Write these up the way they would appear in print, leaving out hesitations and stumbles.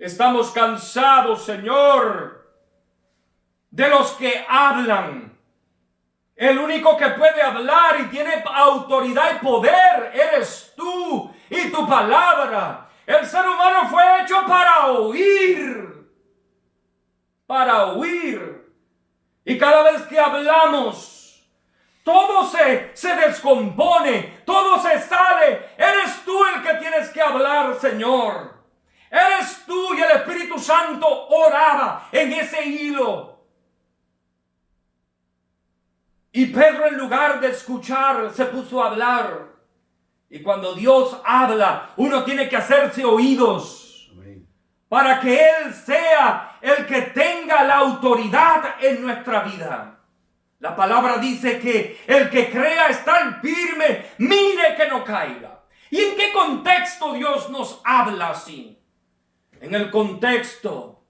Estamos cansados, Señor, de los que hablan. El único que puede hablar y tiene autoridad y poder eres tú y tu palabra. El ser humano fue hecho para oír. Para oír. Y cada vez que hablamos, todo se descompone, todo se sale. Eres tú el que tienes que hablar, Señor. Eres tú, y el Espíritu Santo oraba en ese hilo. Y Pedro, en lugar de escuchar, se puso a hablar. Y cuando Dios habla, uno tiene que hacerse oídos. Amén. Para que Él sea el que tenga la autoridad en nuestra vida. La palabra dice que el que crea estar firme, mire que no caiga. ¿Y en qué contexto Dios nos habla así? En el contexto,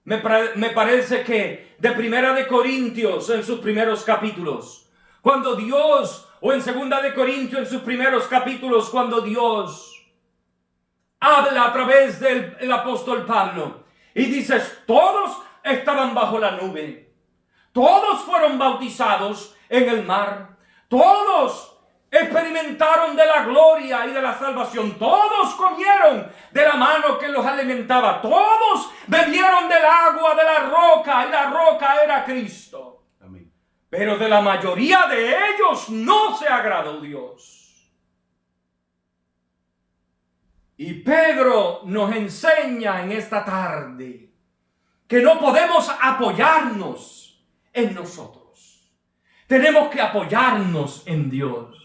me parece que de Primera de Corintios, en sus primeros capítulos, cuando Dios, o en Segunda de Corintios, en sus primeros capítulos, cuando Dios habla a través del apóstol Pablo, y dices, todos estaban bajo la nube, todos fueron bautizados en el mar, todos experimentaron de la gloria y de la salvación. Todos comieron de la mano que los alimentaba. Todos bebieron del agua de la roca, y la roca era Cristo. Amén. Pero de la mayoría de ellos no se agradó Dios. Y Pedro nos enseña en esta tarde que no podemos apoyarnos en nosotros. Tenemos que apoyarnos en Dios.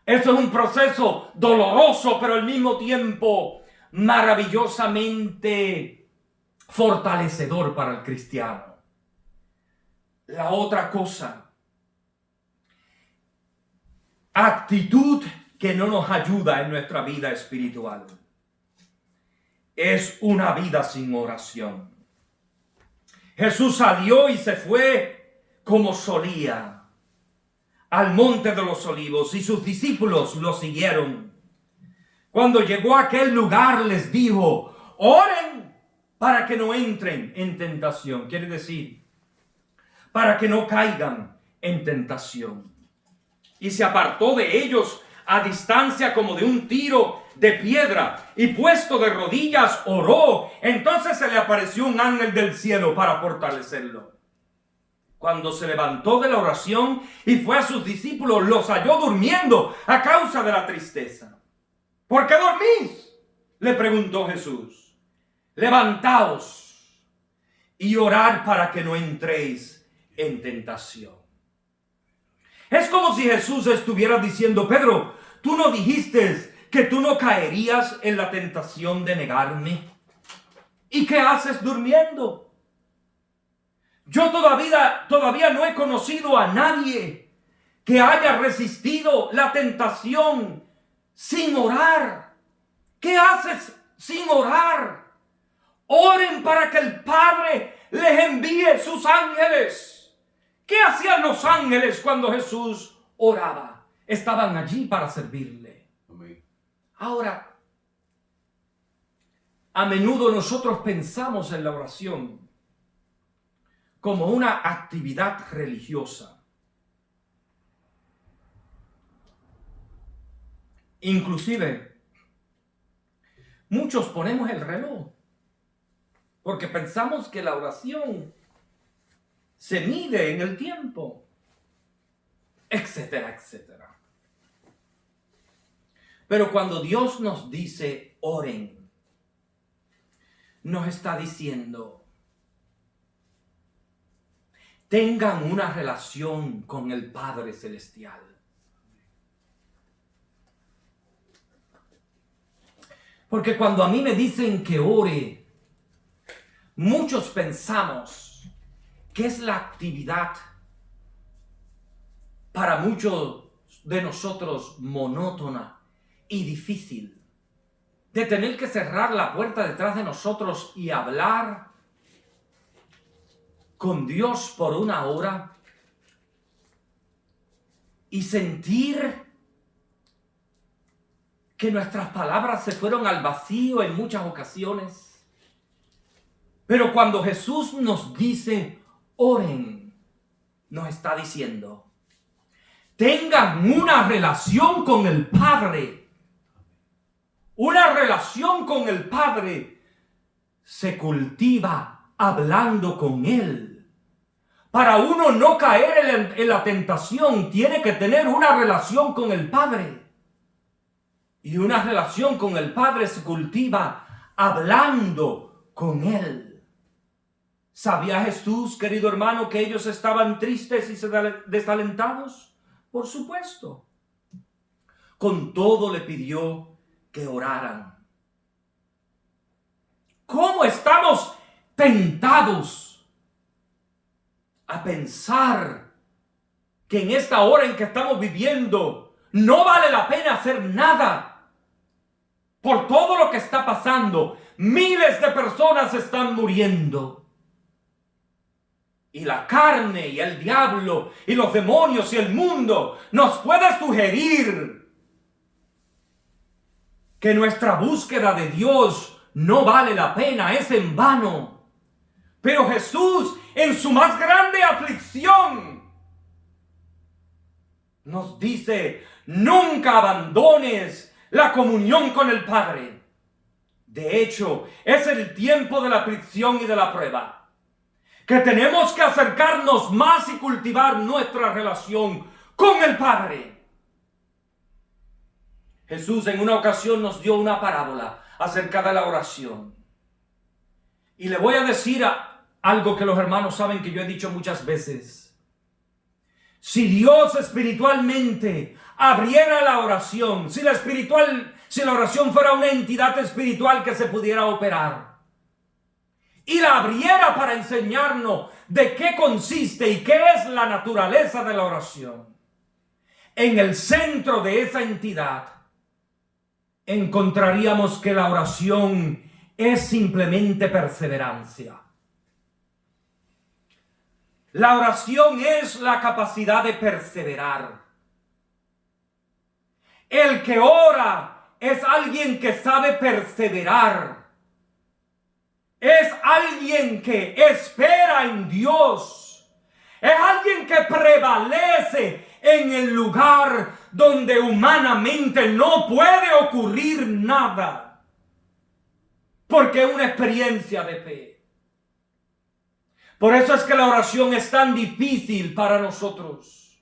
Eso es un proceso doloroso, pero al mismo tiempo maravillosamente fortalecedor para el cristiano. La otra cosa, actitud que no nos ayuda en nuestra vida espiritual, es una vida sin oración. Jesús salió y se fue como solía al monte de los olivos, y sus discípulos lo siguieron. Cuando llegó a aquel lugar les dijo, oren para que no entren en tentación. Quiere decir, para que no caigan en tentación. Y se apartó de ellos a distancia como de un tiro de piedra, y puesto de rodillas oró. Entonces se le apareció un ángel del cielo para fortalecerlo. Cuando se levantó de la oración y fue a sus discípulos, los halló durmiendo a causa de la tristeza. ¿Por qué dormís?, le preguntó Jesús. Levantaos y orad para que no entréis en tentación. Es como si Jesús estuviera diciendo, Pedro, ¿tú no dijiste que tú no caerías en la tentación de negarme? ¿Y qué haces durmiendo? Yo todavía no he conocido a nadie que haya resistido la tentación sin orar. ¿Qué haces sin orar? Oren para que el Padre les envíe sus ángeles. ¿Qué hacían los ángeles cuando Jesús oraba? Estaban allí para servirle. Amén. Ahora, a menudo nosotros pensamos en la oración como una actividad religiosa. Inclusive, muchos ponemos el reloj porque pensamos que la oración se mide en el tiempo, etcétera, etcétera. Pero cuando Dios nos dice oren, nos está diciendo tengan una relación con el Padre Celestial. Porque cuando a mí me dicen que ore, muchos pensamos que es la actividad para muchos de nosotros monótona y difícil, de tener que cerrar la puerta detrás de nosotros y hablar con Dios por una hora y sentir que nuestras palabras se fueron al vacío en muchas ocasiones. Pero cuando Jesús nos dice, oren, nos está diciendo, tengan una relación con el Padre. Una relación con el Padre se cultiva hablando con Él. Para uno no caer en la tentación, tiene que tener una relación con el Padre. Y una relación con el Padre se cultiva hablando con Él. ¿Sabía Jesús, querido hermano, que ellos estaban tristes y desalentados? Por supuesto. Con todo le pidió que oraran. ¿Cómo estamos tentados a pensar que en esta hora en que estamos viviendo no vale la pena hacer nada? Por todo lo que está pasando, miles de personas están muriendo. Y la carne y el diablo y los demonios y el mundo nos puede sugerir que nuestra búsqueda de Dios no vale la pena, es en vano. Pero Jesús, en su más grande aflicción, nos dice, nunca abandones la comunión con el Padre. De hecho, es el tiempo de la aflicción y de la prueba, que tenemos que acercarnos más y cultivar nuestra relación con el Padre. Jesús en una ocasión nos dio una parábola acerca de la oración. Y le voy a decir algo que los hermanos saben que yo he dicho muchas veces. Si Dios espiritualmente abriera la oración, si la oración fuera una entidad espiritual que se pudiera operar, y la abriera para enseñarnos de qué consiste y qué es la naturaleza de la oración, en el centro de esa entidad encontraríamos que la oración es simplemente perseverancia. La oración es la capacidad de perseverar. El que ora es alguien que sabe perseverar. Es alguien que espera en Dios. Es alguien que prevalece en el lugar donde humanamente no puede ocurrir nada. Porque es una experiencia de fe. Por eso es que la oración es tan difícil para nosotros.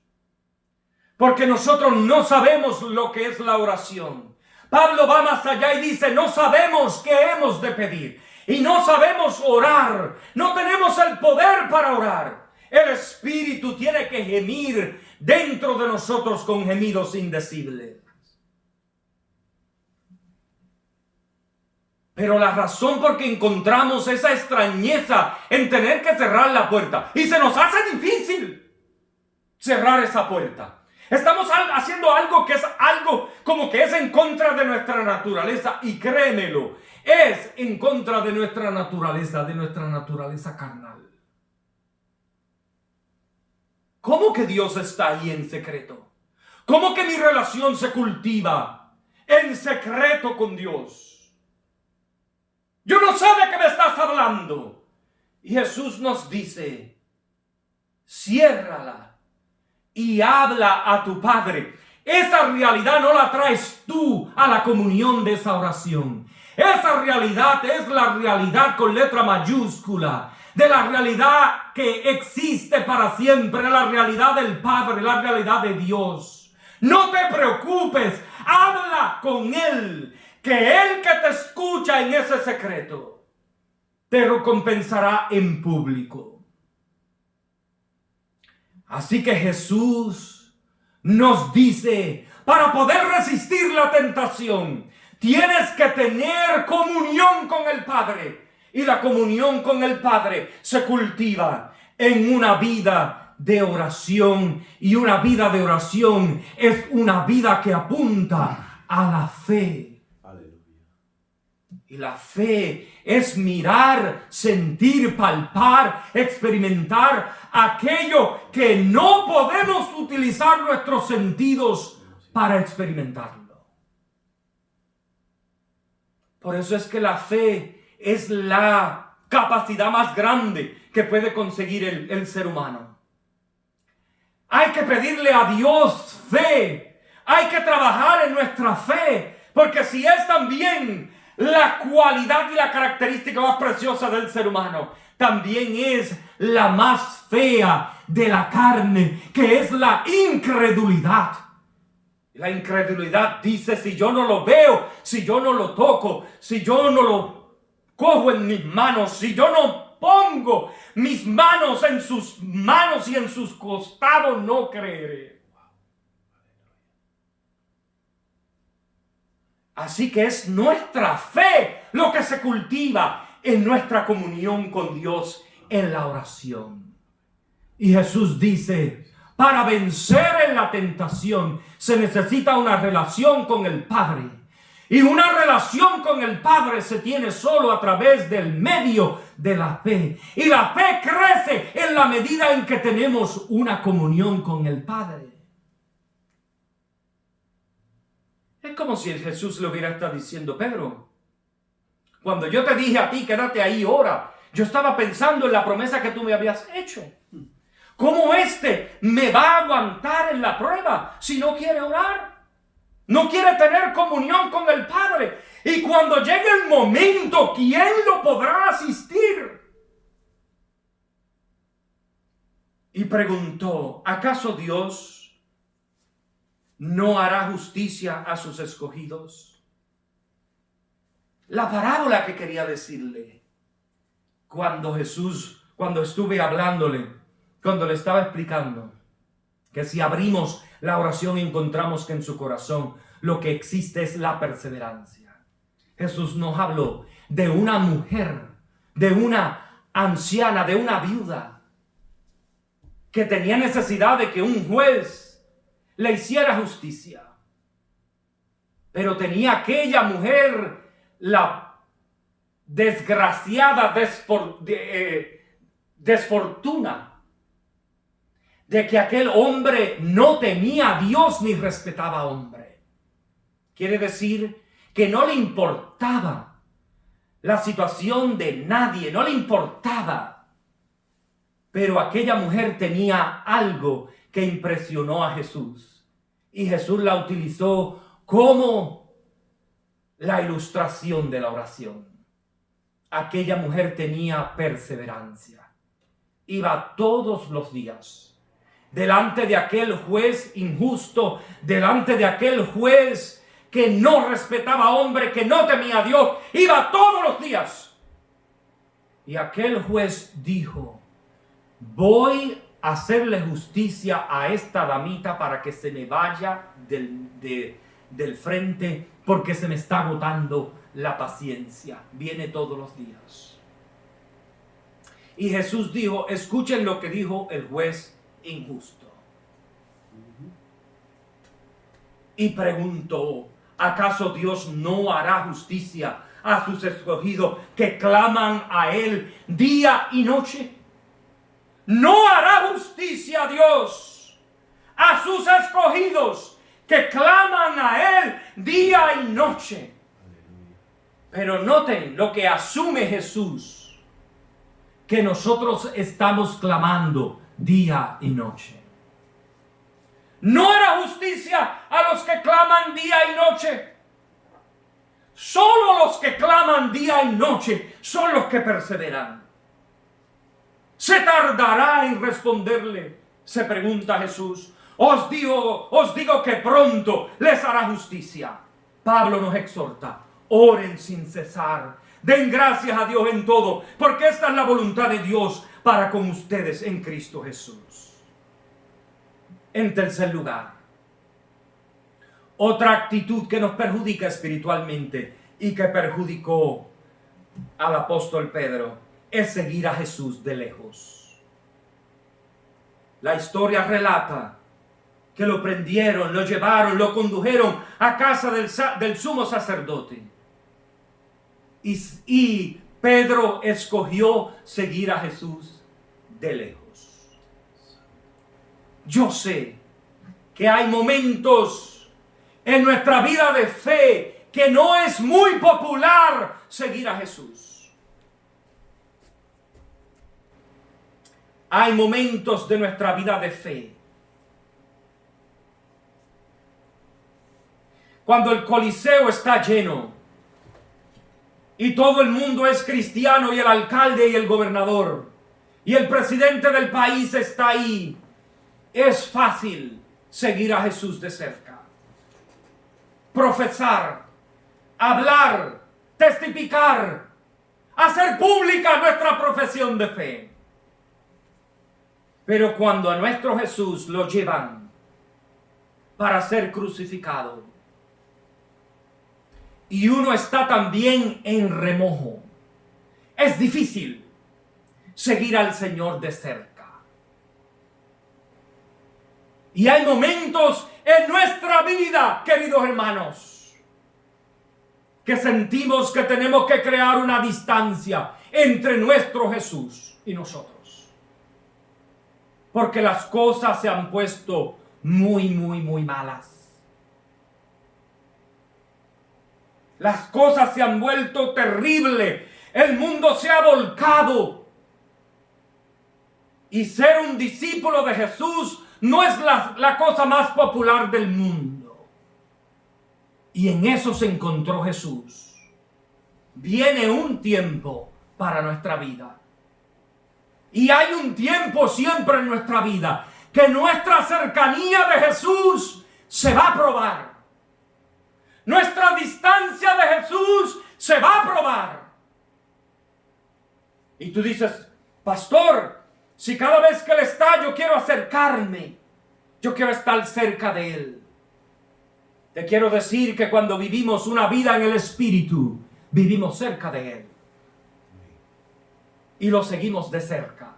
Porque nosotros no sabemos lo que es la oración. Pablo va más allá y dice, no sabemos qué hemos de pedir. Y no sabemos orar, no tenemos el poder para orar. El Espíritu tiene que gemir dentro de nosotros con gemidos indecibles. Pero la razón por que encontramos esa extrañeza en tener que cerrar la puerta, y se nos hace difícil cerrar esa puerta. Estamos haciendo algo que es algo como que es en contra de nuestra naturaleza, y créemelo, es en contra de nuestra naturaleza carnal. ¿Cómo que Dios está ahí en secreto? ¿Cómo que mi relación se cultiva en secreto con Dios? Yo no sé de qué me estás hablando. Y Jesús nos dice, ciérrala y habla a tu Padre. Esa realidad no la traes tú a la comunión de esa oración. Esa realidad es la realidad con letra mayúscula, de la realidad que existe para siempre, la realidad del Padre, la realidad de Dios. No te preocupes, habla con Él, que Él que te escucha en ese secreto, te recompensará en público. Así que Jesús nos dice, para poder resistir la tentación, tienes que tener comunión con el Padre. Y la comunión con el Padre se cultiva en una vida de oración. Y una vida de oración es una vida que apunta a la fe. Aleluya. Y la fe es mirar, sentir, palpar, experimentar aquello que no podemos utilizar nuestros sentidos para experimentarlo. Por eso es que la fe es la capacidad más grande que puede conseguir el ser humano. Hay que pedirle a Dios fe. Hay que trabajar en nuestra fe. Porque si es también la cualidad y la característica más preciosa del ser humano, también es la más fea de la carne, que es la incredulidad. La incredulidad dice: si yo no lo veo, si yo no lo toco, si yo no lo cojo en mis manos, si yo no pongo mis manos en sus manos y en sus costados, no creeré. Así que es nuestra fe lo que se cultiva en nuestra comunión con Dios en la oración. Y Jesús dice: para vencer en la tentación se necesita una relación con el Padre. Y una relación con el Padre se tiene solo a través del medio de la fe. Y la fe crece en la medida en que tenemos una comunión con el Padre. Es como si Jesús le hubiera estado diciendo: Pedro, cuando yo te dije a ti, quédate ahí, ora, yo estaba pensando en la promesa que tú me habías hecho. ¿Cómo me va a aguantar en la prueba si no quiere orar? No quiere tener comunión con el Padre. Y cuando llegue el momento, ¿quién lo podrá asistir? Y preguntó: ¿acaso Dios no hará justicia a sus escogidos? La parábola que quería decirle cuando estuve hablándole, cuando le estaba explicando que si abrimos la oración encontramos que en su corazón lo que existe es la perseverancia. Jesús nos habló de una mujer, de una anciana, de una viuda que tenía necesidad de que un juez le hiciera justicia. Pero tenía aquella mujer la desgraciada desfortuna de que aquel hombre no temía a Dios ni respetaba a hombre. Quiere decir que no le importaba la situación de nadie, no le importaba. Pero aquella mujer tenía algo que impresionó a Jesús. Y Jesús la utilizó como la ilustración de la oración. Aquella mujer tenía perseverancia. Iba todos los días delante de aquel juez injusto, delante de aquel juez que no respetaba a hombre, que no temía a Dios. Iba todos los días. Y aquel juez dijo: voy a hacerle justicia a esta damita para que se me vaya del frente, porque se me está agotando la paciencia. Viene todos los días. Y Jesús dijo: escuchen lo que dijo el juez injusto. Y preguntó: ¿acaso Dios no hará justicia a sus escogidos que claman a Él día y noche? ¿No hará justicia a Dios a sus escogidos que claman a Él día y noche? Pero noten lo que asume Jesús, que nosotros estamos clamando día y noche. No hará justicia a los que claman día y noche. Solo los que claman día y noche son los que perseveran. ¿Se tardará en responderle?, se pregunta Jesús. Os digo que pronto les hará justicia. Pablo nos exhorta: oren sin cesar. Den gracias a Dios en todo, porque esta es la voluntad de Dios para con ustedes en Cristo Jesús. En tercer lugar, otra actitud que nos perjudica espiritualmente y que perjudicó al apóstol Pedro es seguir a Jesús de lejos. La historia relata que lo prendieron, lo llevaron, lo condujeron a casa del sumo sacerdote. Y Pedro escogió seguir a Jesús de lejos. Yo sé que hay momentos en nuestra vida de fe que no es muy popular seguir a Jesús. hay momentos de nuestra vida de fe. Cuando el Coliseo está lleno y todo el mundo es cristiano y el alcalde y el gobernador y el presidente del país está ahí, es fácil seguir a Jesús de cerca. Profesar, hablar, testificar, hacer pública nuestra profesión de fe. Pero cuando a nuestro Jesús lo llevan para ser crucificado y uno está también en remojo, es difícil seguir al Señor de cerca. Y hay momentos en nuestra vida, queridos hermanos, que sentimos que tenemos que crear una distancia entre nuestro Jesús y nosotros. Porque las cosas se han puesto muy malas. Las cosas se han vuelto terribles. El mundo se ha volcado. Y ser un discípulo de Jesús no es la cosa más popular del mundo. Y en eso se encontró Jesús. Viene un tiempo para nuestra vida. Y hay un tiempo siempre en nuestra vida que nuestra cercanía de Jesús se va a probar. Nuestra distancia de Jesús se va a probar. Y tú dices, pastor, si cada vez que Él está yo quiero acercarme, yo quiero estar cerca de Él. Te quiero decir que cuando vivimos una vida en el Espíritu, vivimos cerca de Él. Y lo seguimos de cerca.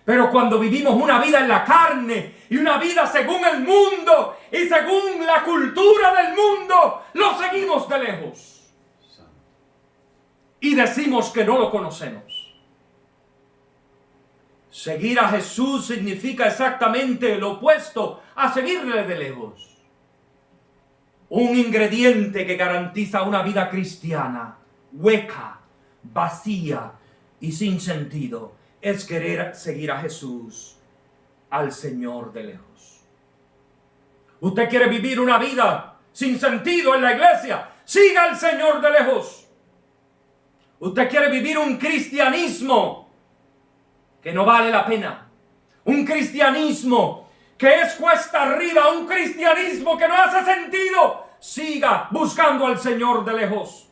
Pero cuando vivimos una vida en la carne y una vida según el mundo y según la cultura del mundo, lo seguimos de lejos. Y decimos que no lo conocemos. Seguir a Jesús significa exactamente lo opuesto a seguirle de lejos. Un ingrediente que garantiza una vida cristiana, hueca, vacía y sin sentido, es querer seguir a Jesús, al Señor de lejos. Usted quiere vivir una vida sin sentido en la iglesia, siga al Señor de lejos. Usted quiere vivir un cristianismo que no vale la pena, un cristianismo que es cuesta arriba, un cristianismo que no hace sentido, siga buscando al Señor de lejos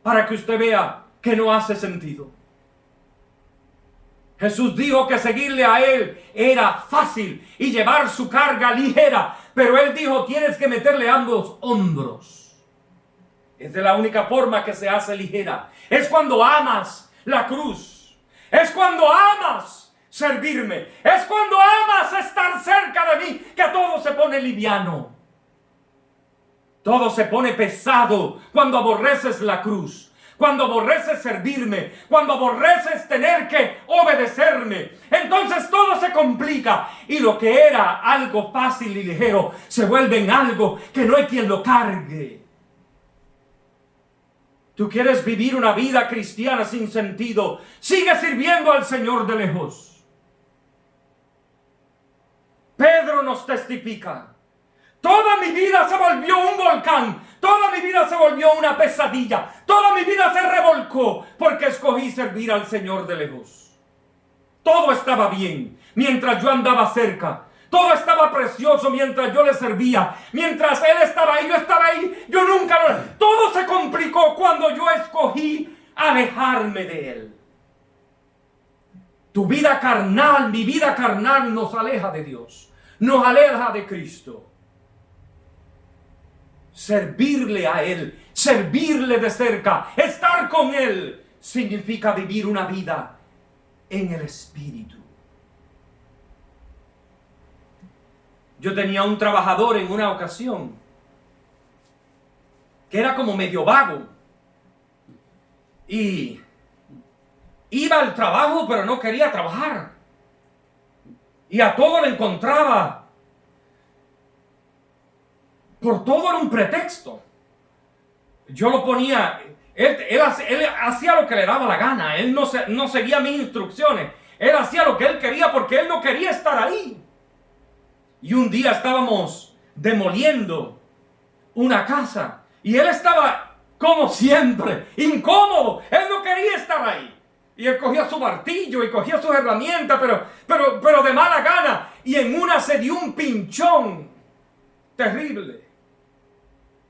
para que usted vea que no hace sentido. Jesús dijo que seguirle a Él era fácil y llevar su carga ligera, pero Él dijo tienes que meterle ambos hombros. Es de la única forma que se hace ligera. Es cuando amas la cruz. Es cuando amas servirme. Es cuando amas estar cerca de mí que todo se pone liviano. Todo se pone pesado cuando aborreces la cruz. Cuando aborreces servirme, cuando aborreces tener que obedecerme, entonces todo se complica y lo que era algo fácil y ligero se vuelve en algo que no hay quien lo cargue. ¿Tú quieres vivir una vida cristiana sin sentido? Sigue sirviendo al Señor de lejos. Pedro nos testifica. Toda mi vida se volvió un volcán. Toda mi vida se volvió una pesadilla. Toda mi vida se revolcó porque escogí servir al Señor de lejos. Todo estaba bien mientras yo andaba cerca. Todo estaba precioso mientras yo le servía. Mientras Él estaba ahí, yo estaba ahí. Yo nunca lo... Todo se complicó cuando yo escogí alejarme de Él. Tu vida carnal, mi vida carnal nos aleja de Dios. Nos aleja de Cristo. Servirle a Él, servirle de cerca, estar con Él, significa vivir una vida en el Espíritu. Yo tenía un trabajador en una ocasión que era como medio vago y iba al trabajo pero no quería trabajar y a todo le encontraba. Por todo era un pretexto. Yo lo ponía, él hacía lo que le daba la gana. Él no seguía mis instrucciones. Él hacía lo que él quería porque él no quería estar ahí. Y un día estábamos demoliendo una casa y él estaba, como siempre, incómodo. Él no quería estar ahí. Y él cogía su martillo y cogía sus herramientas, pero de mala gana. Y en una se dio un pinchón terrible.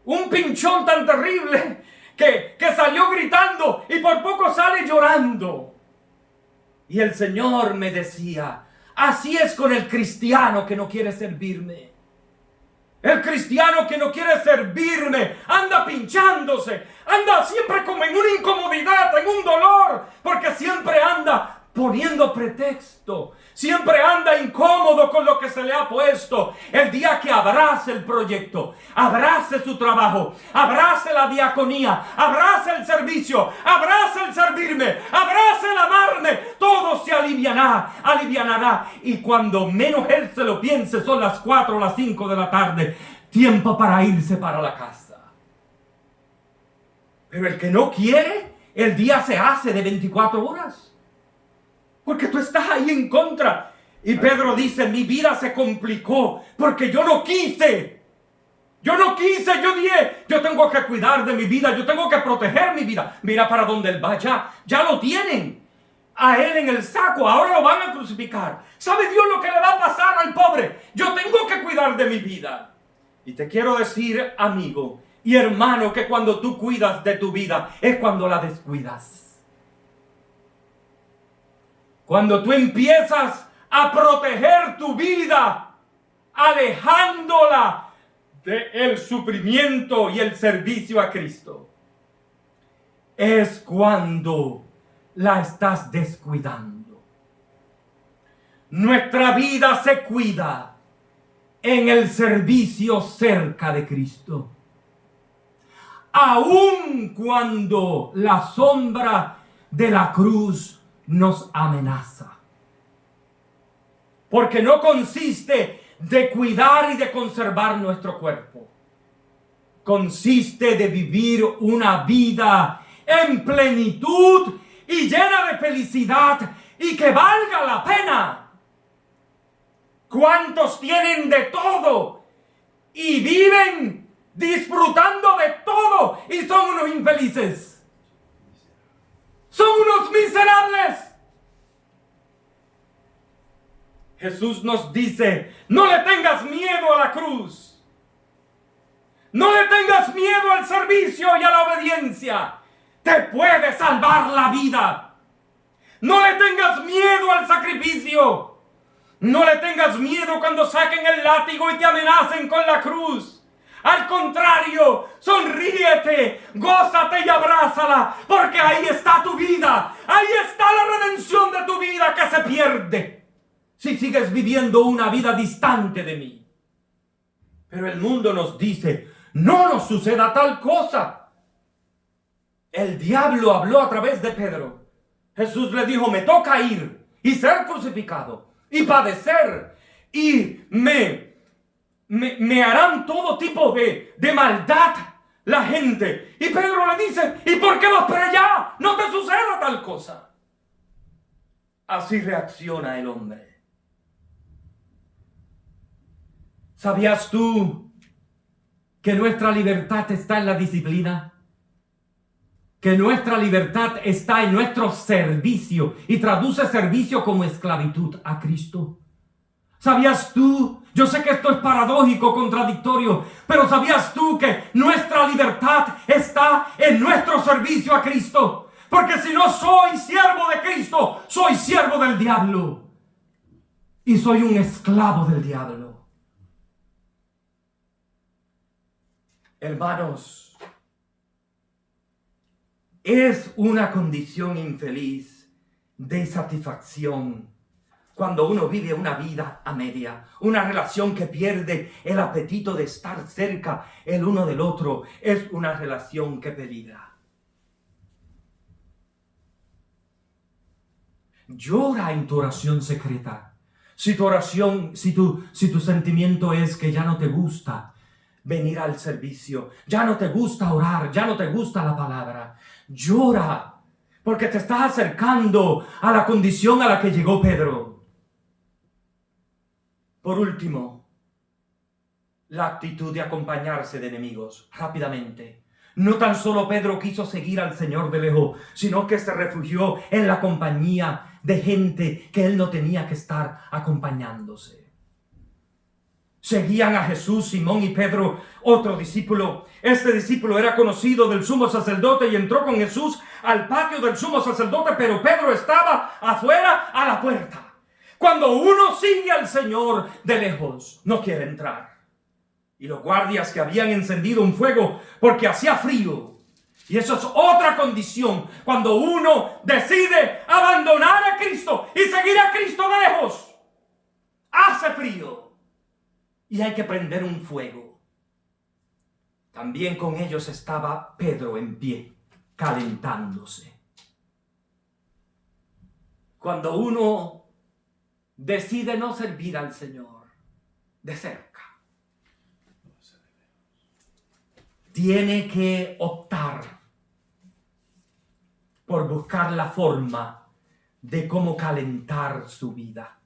Un pinchón tan terrible que salió gritando y por poco sale llorando. Y el Señor me decía, así es con el cristiano que no quiere servirme. El cristiano que no quiere servirme anda pinchándose, anda siempre como en una incomodidad, en un dolor, porque siempre anda poniendo pretexto, siempre anda incómodo con lo que se le ha puesto. El día que abrace el proyecto, abrace su trabajo, abrace la diaconía, abrace el servicio, abrace el servirme, abrace el amarme, todo se alivianará. Y cuando menos él se lo piense, son las 4 o las 5 de la tarde, tiempo para irse para la casa. Pero el que no quiere, el día se hace de 24 horas. Porque tú estás ahí en contra. Y Pedro dice, mi vida se complicó porque yo no quise. Yo dije, yo tengo que cuidar de mi vida, yo tengo que proteger mi vida. Mira para donde él va, ya lo tienen a él en el saco, ahora lo van a crucificar. ¿Sabe Dios lo que le va a pasar al pobre? Yo tengo que cuidar de mi vida. Y te quiero decir, amigo y hermano, que cuando tú cuidas de tu vida es cuando la descuidas. Cuando tú empiezas a proteger tu vida, alejándola del sufrimiento y el servicio a Cristo, es cuando la estás descuidando. Nuestra vida se cuida en el servicio cerca de Cristo. Aun cuando la sombra de la cruz nos amenaza. Porque no consiste de cuidar y de conservar nuestro cuerpo. Consiste de vivir una vida en plenitud y llena de felicidad y que valga la pena. ¿Cuántos tienen de todo y viven disfrutando de todo y son unos infelices? Son unos miserables. Jesús nos dice, no le tengas miedo a la cruz. No le tengas miedo al servicio y a la obediencia. Te puede salvar la vida. No le tengas miedo al sacrificio. No le tengas miedo cuando saquen el látigo y te amenacen con la cruz. Al contrario, sonríete, gózate y abrázala, porque ahí está tu vida. Ahí está la redención de tu vida que se pierde si sigues viviendo una vida distante de mí. Pero el mundo nos dice, no nos suceda tal cosa. El diablo habló a través de Pedro. Jesús le dijo, me toca ir y ser crucificado y padecer y me harán todo tipo de maldad la gente. Y Pedro le dice, ¿y por qué vas para allá? No te suceda tal cosa. Así reacciona el hombre. ¿Sabías tú que nuestra libertad está en la disciplina? Que nuestra libertad está en nuestro servicio, y traduce servicio como esclavitud a Cristo. ¿Sabías tú? Yo sé que esto es paradójico, contradictorio, pero ¿sabías tú que nuestra libertad está en nuestro servicio a Cristo? Porque si no soy siervo de Cristo, soy siervo del diablo. Y soy un esclavo del diablo. Hermanos, es una condición infeliz de satisfacción cuando uno vive una vida a media, una relación que pierde el apetito de estar cerca el uno del otro. Es una relación que peligra. Llora en tu oración secreta. Si tu sentimiento es que ya no te gusta venir al servicio, ya no te gusta orar, ya no te gusta la palabra, llora. porque te estás acercando a la condición a la que llegó Pedro. Por último, la actitud de acompañarse de enemigos rápidamente. No tan solo Pedro quiso seguir al Señor de lejos, sino que se refugió en la compañía de gente que él no tenía que estar acompañándose. Seguían a Jesús, Simón y Pedro, otro discípulo. Este discípulo era conocido del sumo sacerdote y entró con Jesús al patio del sumo sacerdote, pero Pedro estaba afuera a la puerta. Cuando uno sigue al Señor de lejos, no quiere entrar. Y los guardias que habían encendido un fuego porque hacía frío. Y eso es otra condición cuando uno decide abandonar a Cristo y seguir a Cristo de lejos. Hace frío. Y hay que prender un fuego. También con ellos estaba Pedro en pie, calentándose. Cuando uno decide no servir al Señor de cerca, tiene que optar por buscar la forma de cómo calentar su vida.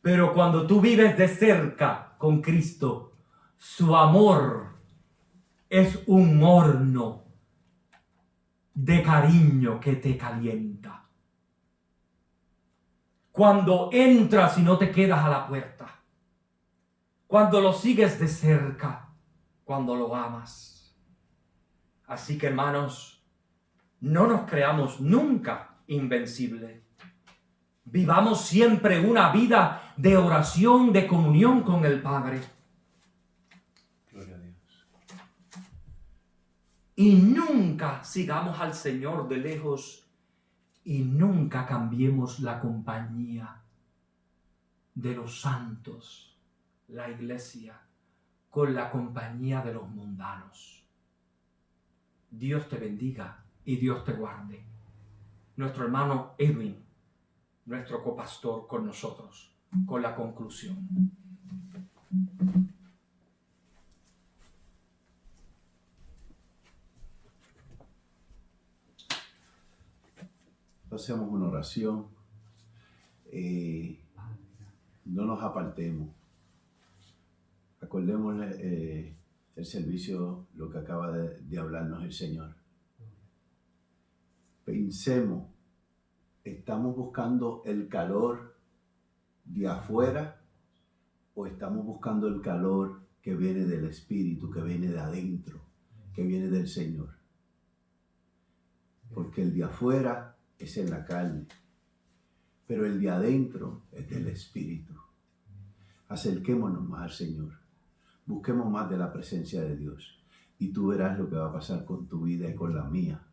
Pero cuando tú vives de cerca con Cristo, su amor es un horno de cariño que te calienta. Cuando entras y no te quedas a la puerta, cuando lo sigues de cerca, cuando lo amas. Así que, hermanos, no nos creamos nunca invencibles. Vivamos siempre una vida de oración, de comunión con el Padre. Gloria a Dios. Y nunca sigamos al Señor de lejos y nunca cambiemos la compañía de los santos, la iglesia, con la compañía de los mundanos. Dios te bendiga y Dios te guarde. Nuestro hermano Edwin, nuestro copastor, con nosotros, con la conclusión. Hacemos una oración. No nos apartemos. Acordémosle el servicio, lo que acaba de hablarnos el Señor. Pensemos, ¿estamos buscando el calor de afuera o estamos buscando el calor que viene del Espíritu, que viene de adentro, que viene del Señor? Porque el de afuera es en la carne, pero el de adentro es del Espíritu. Acerquémonos más al Señor, busquemos más de la presencia de Dios y tú verás lo que va a pasar con tu vida y con la mía.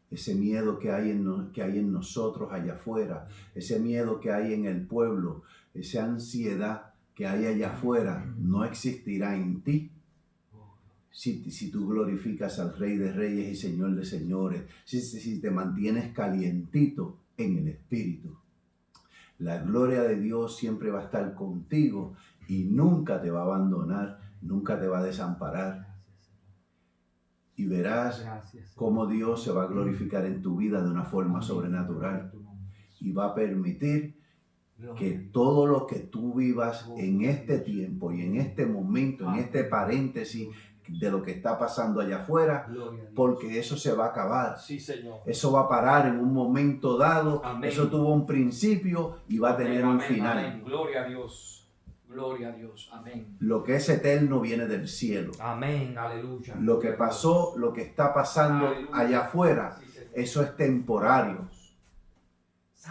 Ese miedo que hay en nosotros allá afuera, ese miedo que hay en el pueblo, esa ansiedad que hay allá afuera, no existirá en ti. Si tú glorificas al Rey de Reyes y Señor de Señores, si te mantienes calientito en el Espíritu, la gloria de Dios siempre va a estar contigo y nunca te va a abandonar, nunca te va a desamparar. Y verás cómo Dios se va a glorificar en tu vida de una forma sobrenatural y va a permitir que todo lo que tú vivas en este tiempo y en este momento, en este paréntesis de lo que está pasando allá afuera, porque eso se va a acabar. Sí, Señor. Eso va a parar en un momento dado. Amén. Eso tuvo un principio y va a tener un final. Amén. Gloria a Dios. Gloria a Dios. Amén. Lo que es eterno viene del cielo. Amén. Aleluya. Lo que pasó, lo que está pasando allá afuera, eso es temporario.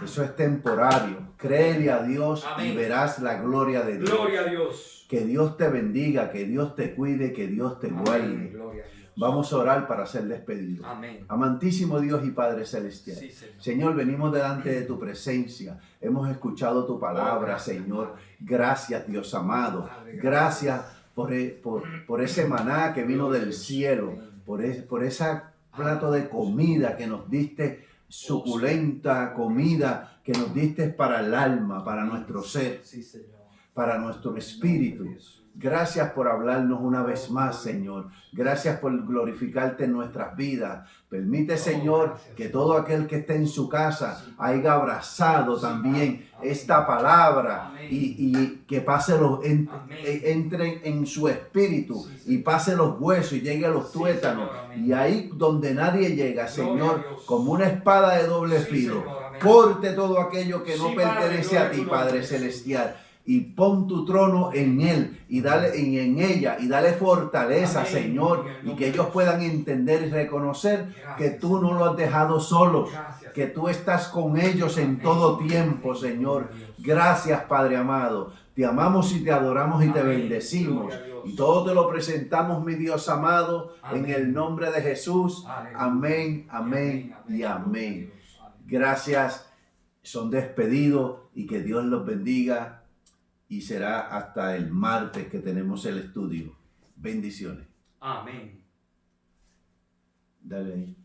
Eso es temporario. Créele a Dios. Amén. Y verás la gloria de Dios. Gloria a Dios. Que Dios te bendiga, que Dios te cuide, que Dios te guarde. Gloria a Dios. Vamos a orar para ser despedidos. Amén. Amantísimo Dios y Padre Celestial. Sí, Señor. Señor, venimos delante de tu presencia. Hemos escuchado tu palabra, Señor. Gracias, Dios amado. Gracias por ese maná que vino del cielo. Por ese plato de comida que nos diste, suculenta comida que nos diste para el alma, para nuestro ser. Sí, Señor. para nuestro espíritu. Gracias por hablarnos una vez más, Señor. Gracias por glorificarte en nuestras vidas. Permite, Señor, que todo aquel que esté en su casa haya abrazado también esta palabra y que pase entre en su espíritu y pase los huesos y llegue a los tuétanos. Y ahí donde nadie llega, Señor, como una espada de doble filo, corte todo aquello que no pertenece a ti, Padre Celestial. Y pon tu trono en él y en ella y dale fortaleza, Señor, y que ellos puedan entender y reconocer que tú no los has dejado solos, que tú estás con ellos en todo tiempo, Señor. Gracias, Padre amado. Te amamos y te adoramos y te bendecimos. Y todo te lo presentamos, mi Dios amado, en el nombre de Jesús. Amén, amén y amén. Gracias. Son despedidos y que Dios los bendiga. Y será hasta el martes que tenemos el estudio. Bendiciones. Amén. Dale ahí.